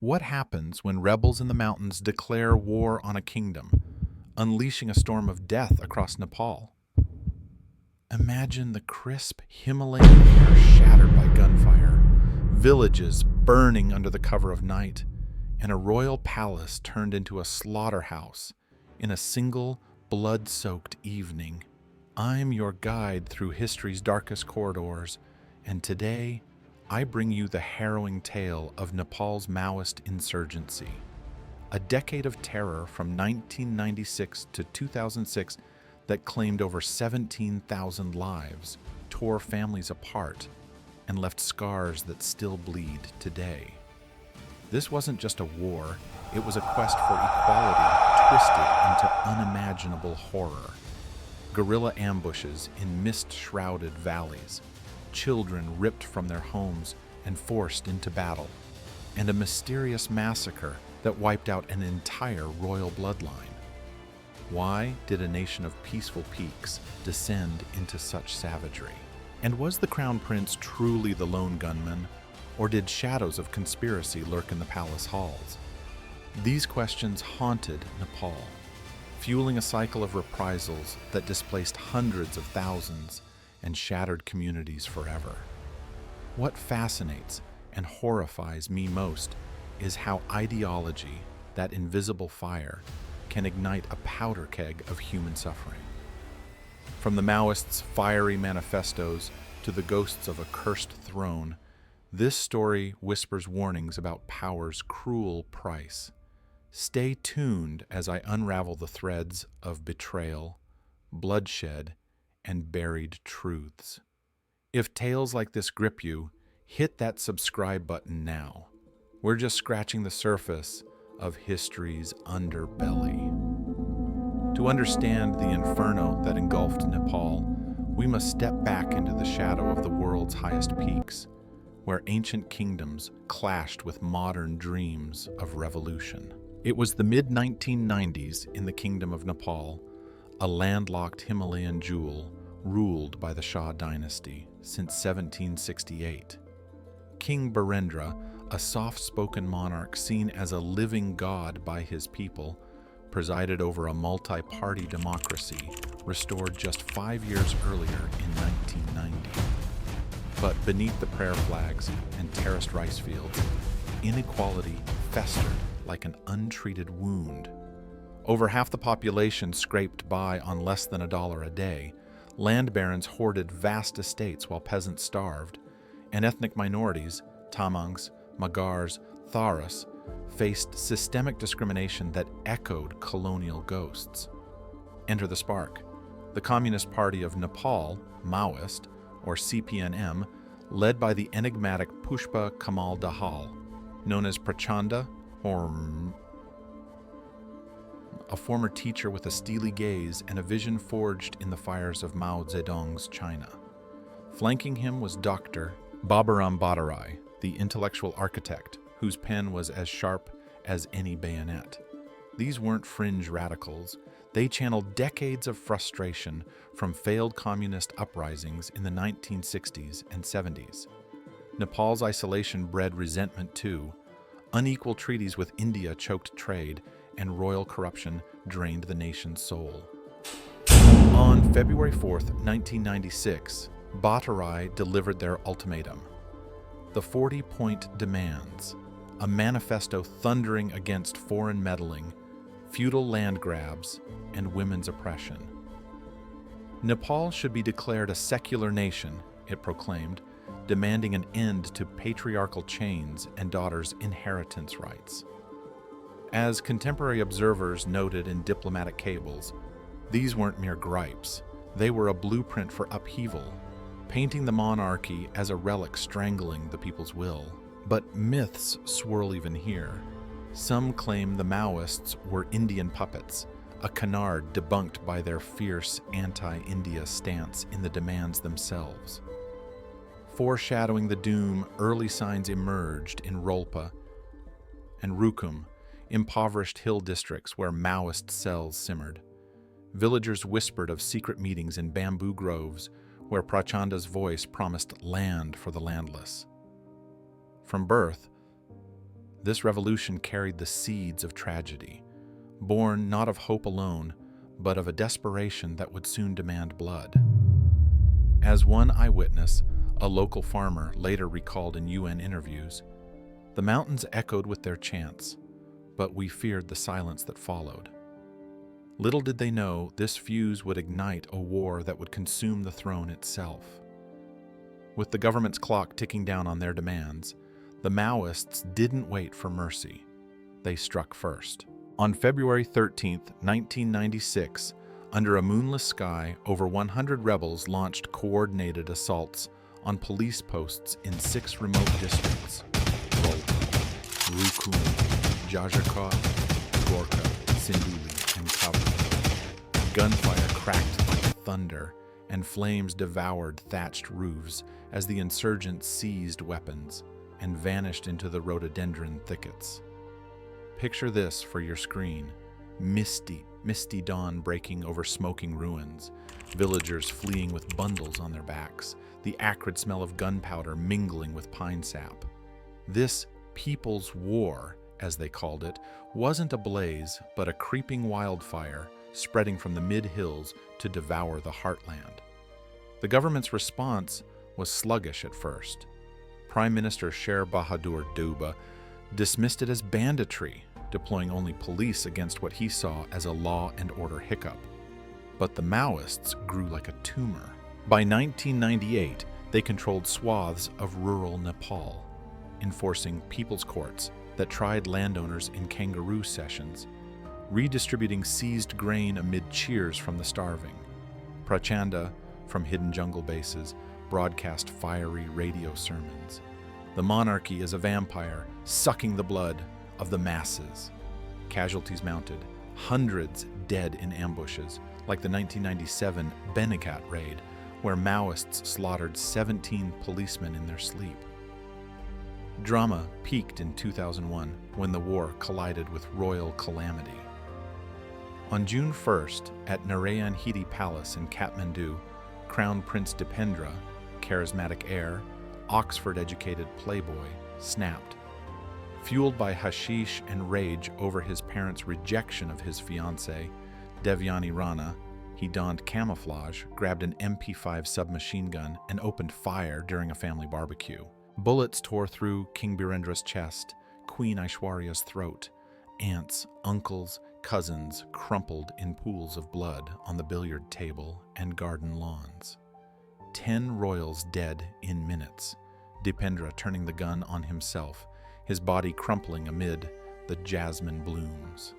What happens when rebels in the mountains declare war on a kingdom, unleashing a storm of death across Nepal? Imagine the crisp Himalayan air shattered by gunfire, villages burning under the cover of night, and a royal palace turned into a slaughterhouse in a single blood-soaked evening. I'm your guide through history's darkest corridors, and today I bring you the harrowing tale of Nepal's Maoist insurgency. A decade of terror from 1996 to 2006 that claimed over 17,000 lives, tore families apart, and left scars that still bleed today. This wasn't just a war, it was a quest for equality twisted into unimaginable horror. Guerrilla ambushes in mist-shrouded valleys, children ripped from their homes and forced into battle, and a mysterious massacre that wiped out an entire royal bloodline. Why did a nation of peaceful peaks descend into such savagery? And was the Crown Prince truly the lone gunman, or did shadows of conspiracy lurk in the palace halls? These questions haunted Nepal, fueling a cycle of reprisals that displaced hundreds of thousands and shattered communities forever. What fascinates and horrifies me most is how ideology, that invisible fire, can ignite a powder keg of human suffering. From the Maoists' fiery manifestos to the ghosts of a cursed throne, this story whispers warnings about power's cruel price. Stay tuned as I unravel the threads of betrayal, bloodshed, and buried truths. If tales like this grip you, hit that subscribe button now. We're just scratching the surface of history's underbelly. To understand the inferno that engulfed Nepal, we must step back into the shadow of the world's highest peaks, where ancient kingdoms clashed with modern dreams of revolution. It was the mid-1990s in the Kingdom of Nepal, a landlocked Himalayan jewel ruled by the Shah dynasty since 1768. King Birendra, a soft-spoken monarch seen as a living god by his people, presided over a multi-party democracy restored just 5 years earlier in 1990. But beneath the prayer flags and terraced rice fields, inequality festered like an untreated wound. Over half the population scraped by on less than $1 a day, land barons hoarded vast estates while peasants starved, and ethnic minorities, Tamangs, Magars, Tharas, faced systemic discrimination that echoed colonial ghosts. Enter the spark. The Communist Party of Nepal, Maoist, or CPNM, led by the enigmatic Pushpa Kamal Dahal, known as Prachanda, a former teacher with a steely gaze and a vision forged in the fires of Mao Zedong's China. Flanking him was Dr. Baburam Bhattarai, the intellectual architect, whose pen was as sharp as any bayonet. These weren't fringe radicals. They channeled decades of frustration from failed communist uprisings in the 1960s and 70s. Nepal's isolation bred resentment too. Unequal treaties with India choked trade, and royal corruption drained the nation's soul. On February 4th, 1996, Bhattarai delivered their ultimatum. The 40-point demands, a manifesto thundering against foreign meddling, feudal land grabs, and women's oppression. Nepal should be declared a secular nation, it proclaimed, demanding an end to patriarchal chains and daughters' inheritance rights. As contemporary observers noted in diplomatic cables, these weren't mere gripes. They were a blueprint for upheaval, painting the monarchy as a relic strangling the people's will. But myths swirl even here. Some claim the Maoists were Indian puppets, a canard debunked by their fierce anti-India stance in the demands themselves. Foreshadowing the doom, early signs emerged in Rolpa and Rukum, impoverished hill districts where Maoist cells simmered. Villagers whispered of secret meetings in bamboo groves where Prachanda's voice promised land for the landless. From birth, This revolution carried the seeds of tragedy, born not of hope alone, but of a desperation that would soon demand blood. As one eyewitness, a local farmer, later recalled in UN interviews, the mountains echoed with their chants, but we feared the silence that followed. Little did they know this fuse would ignite a war that would consume the throne itself. With the government's clock ticking down on their demands, the Maoists didn't wait for mercy. They struck first. On February 13, 1996, under a moonless sky, over 100 rebels launched coordinated assaults on police posts in 6 remote districts: Volta, Rukun, Jajarkot, Gorka, Sinduli, and Kavli. Gunfire cracked like thunder, and flames devoured thatched roofs as the insurgents seized weapons and vanished into the rhododendron thickets. Picture this for your screen: misty dawn breaking over smoking ruins, villagers fleeing with bundles on their backs, the acrid smell of gunpowder mingling with pine sap. This People's War, as they called it, wasn't a blaze, but a creeping wildfire spreading from the mid-hills to devour the heartland. The government's response was sluggish at first. Prime Minister Sher Bahadur Deuba dismissed it as banditry, deploying only police against what he saw as a law and order hiccup. But the Maoists grew like a tumor. By 1998, they controlled swaths of rural Nepal, enforcing people's courts that tried landowners in kangaroo sessions, redistributing seized grain amid cheers from the starving. Prachanda, from hidden jungle bases, broadcast fiery radio sermons. The monarchy is a vampire, sucking the blood of the masses. Casualties mounted, hundreds dead in ambushes, like the 1997 Benicat raid, where Maoists slaughtered 17 policemen in their sleep. Drama peaked in 2001 when the war collided with royal calamity. On June 1st, at Narayan Hiti Palace in Kathmandu, Crown Prince Dipendra, charismatic heir, Oxford-educated playboy, snapped. Fueled by hashish and rage over his parents' rejection of his fiancée, Devyani Rana, he donned camouflage, grabbed an MP5 submachine gun, and opened fire during a family barbecue. Bullets tore through King Birendra's chest, Queen Aishwarya's throat. Aunts, uncles, cousins crumpled in pools of blood on the billiard table and garden lawns. 10 royals dead in minutes, Dipendra turning the gun on himself, his body crumpling amid the jasmine blooms.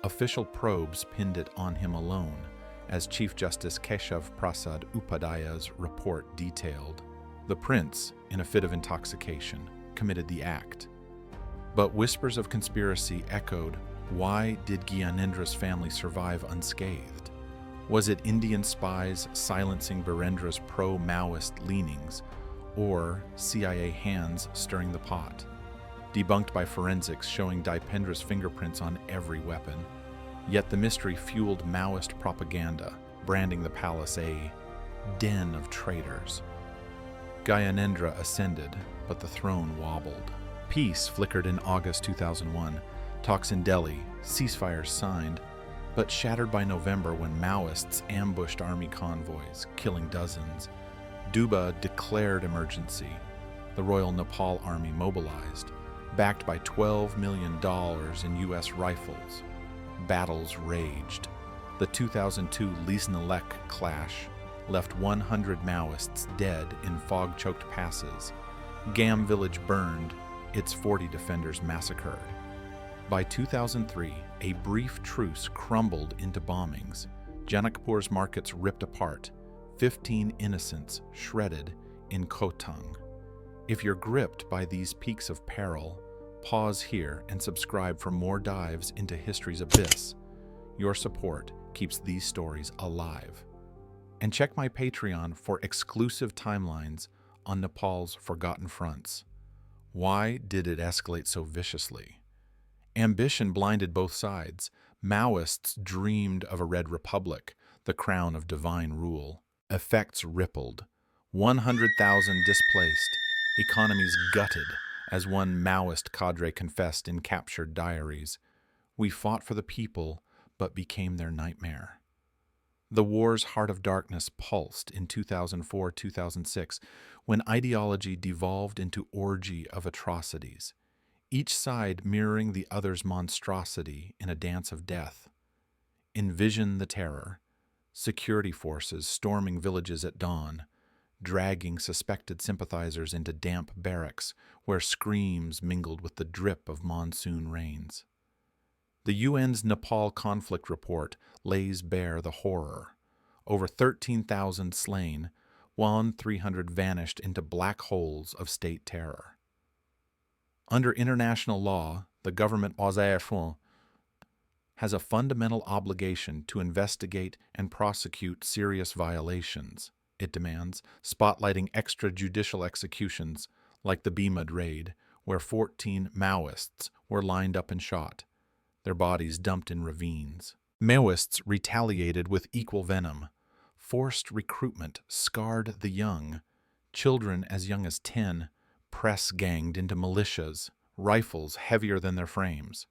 Official probes pinned it on him alone, as Chief Justice Keshav Prasad Upadhyaya's report detailed. The prince, in a fit of intoxication, committed the act. But whispers of conspiracy echoed, why did Gyanendra's family survive unscathed? Was it Indian spies silencing Birendra's pro-Maoist leanings, or CIA hands stirring the pot? Debunked by forensics showing Dipendra's fingerprints on every weapon. Yet the mystery fueled Maoist propaganda, branding the palace a den of traitors. Gyanendra ascended, but the throne wobbled. Peace flickered in August 2001, talks in Delhi, ceasefires signed, but shattered by November when Maoists ambushed army convoys, killing dozens. Deuba declared emergency. The Royal Nepal Army mobilized, backed by $12 million in U.S. rifles. Battles raged. The 2002 Lisnalek clash left 100 Maoists dead in fog-choked passes. Gam village burned, its 40 defenders massacred. By 2003, a brief truce crumbled into bombings. Janakpur's markets ripped apart, 15 innocents shredded in Kotang. If you're gripped by these peaks of peril, pause here and subscribe for more dives into history's abyss. Your support keeps these stories alive. And check my Patreon for exclusive timelines on Nepal's forgotten fronts. Why did it escalate so viciously? Ambition blinded both sides. Maoists dreamed of a Red Republic, the crown of divine rule. Effects rippled. 100,000 displaced, economies gutted As one Maoist cadre confessed in captured diaries, "We fought for the people, but became their nightmare." The war's heart of darkness pulsed in 2004-2006, when ideology devolved into orgy of atrocities, each side mirroring the other's monstrosity in a dance of death. Envision the terror: security forces storming villages at dawn, dragging suspected sympathizers into damp barracks where screams mingled with the drip of monsoon rains. The UN's Nepal conflict report lays bare the horror. Over 13,000 slain, while 300 vanished into black holes of state terror. Under international law, the government has a fundamental obligation to investigate and prosecute serious violations, it demands, spotlighting extrajudicial executions like the Bimad raid, where 14 Maoists were lined up and shot, their bodies dumped in ravines. Maoists retaliated with equal venom. Forced recruitment scarred the young. Children as young as 10 press-ganged into militias, rifles heavier than their frames.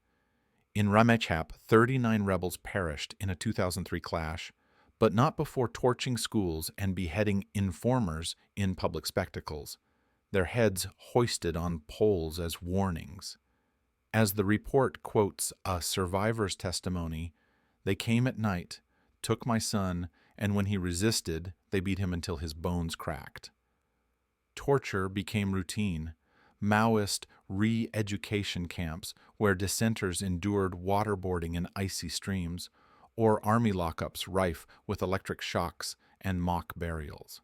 In Ramechhap, 39 rebels perished in a 2003 clash, but not before torching schools and beheading informers in public spectacles, their heads hoisted on poles as warnings. As the report quotes a survivor's testimony, "They came at night, took my son, and when he resisted, they beat him until his bones cracked." Torture became routine. Maoist re-education camps where dissenters endured waterboarding in icy streams, or army lockups rife with electric shocks and mock burials.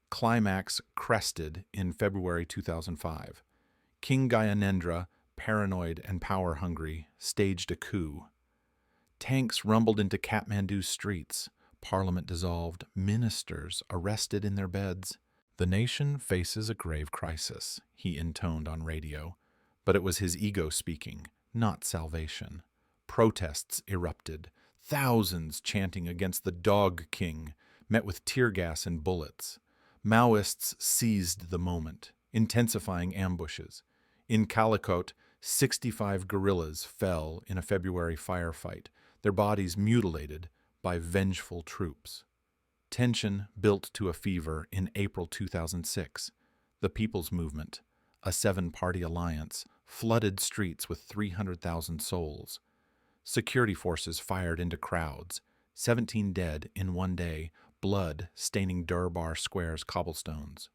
Climax crested in February 2005. King Gyanendra, paranoid and power-hungry, staged a coup. Tanks rumbled into Kathmandu's streets, parliament dissolved, ministers arrested in their beds. "The nation faces a grave crisis," he intoned on radio, but it was his ego speaking, not salvation. Protests erupted, thousands chanting against the Dog King, met with tear gas and bullets. Maoists seized the moment, intensifying ambushes. In Calicut, 65 guerrillas fell in a February firefight, their bodies mutilated by vengeful troops. Tension built to a fever in April 2006. The People's Movement, a 7-party alliance, flooded streets with 300,000 souls. Security forces fired into crowds, 17 dead in one day, blood staining Durbar Square's cobblestones.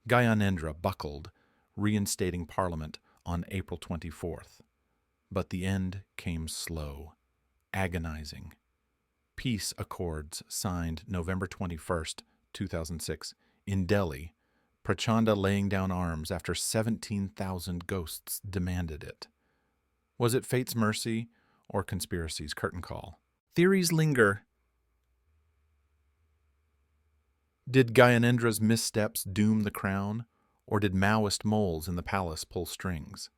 Gyanendra buckled, reinstating parliament on April 24th. But the end came slow, agonizing. Peace accords signed November 21st, 2006, in Delhi, Prachanda laying down arms after 17,000 ghosts demanded it. Was it fate's mercy or conspiracy's curtain call? Theories linger. Did Gyanendra's missteps doom the crown, or did Maoist moles in the palace pull strings?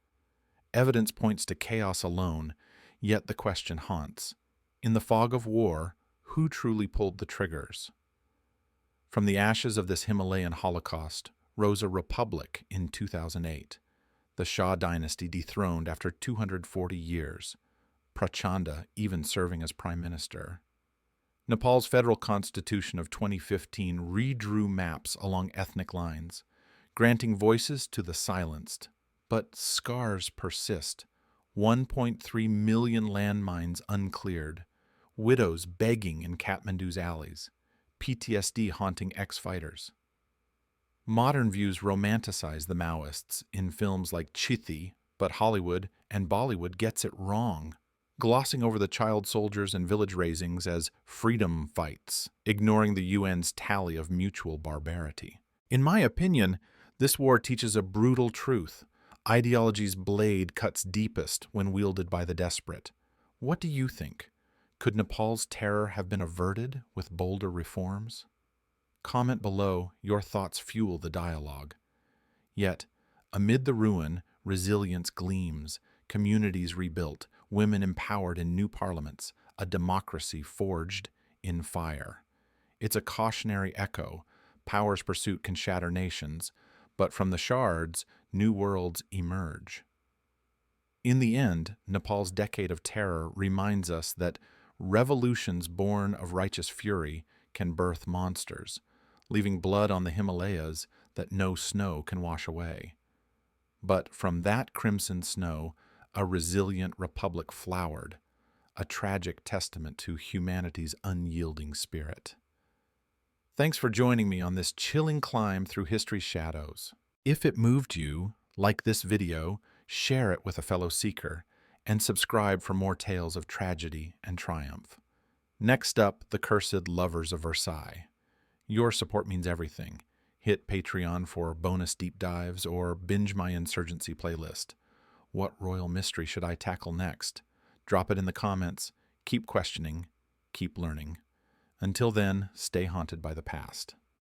Evidence points to chaos alone, yet the question haunts. In the fog of war, who truly pulled the triggers? From the ashes of this Himalayan holocaust rose a republic in 2008, the Shah dynasty dethroned after 240 years, Prachanda even serving as prime minister. Nepal's federal constitution of 2015 redrew maps along ethnic lines, granting voices to the silenced. But scars persist. 1.3 million landmines uncleared, widows begging in Kathmandu's alleys, PTSD haunting ex-fighters. Modern views romanticize the Maoists in films like Chithi, but Hollywood and Bollywood gets it wrong, glossing over the child soldiers and village raisings as freedom fights, ignoring the UN's tally of mutual barbarity. In my opinion, this war teaches a brutal truth. Ideology's blade cuts deepest when wielded by the desperate. What do you think? Could Nepal's terror have been averted with bolder reforms? Comment below, your thoughts fuel the dialogue. Yet, amid the ruin, resilience gleams, communities rebuilt, women empowered in new parliaments, a democracy forged in fire. It's a cautionary echo. Power's pursuit can shatter nations, but from the shards, new worlds emerge. In the end, Nepal's decade of terror reminds us that revolutions born of righteous fury can birth monsters, leaving blood on the Himalayas that no snow can wash away. But from that crimson snow, a resilient republic flowered, a tragic testament to humanity's unyielding spirit. Thanks for joining me on this chilling climb through history's shadows. If it moved you, like this video, share it with a fellow seeker, and subscribe for more tales of tragedy and triumph. Next up, the cursed lovers of Versailles. Your support means everything. Hit Patreon for bonus deep dives or binge my insurgency playlist. What royal mystery should I tackle next? Drop it in the comments. Keep questioning. Keep learning. Until then, stay haunted by the past.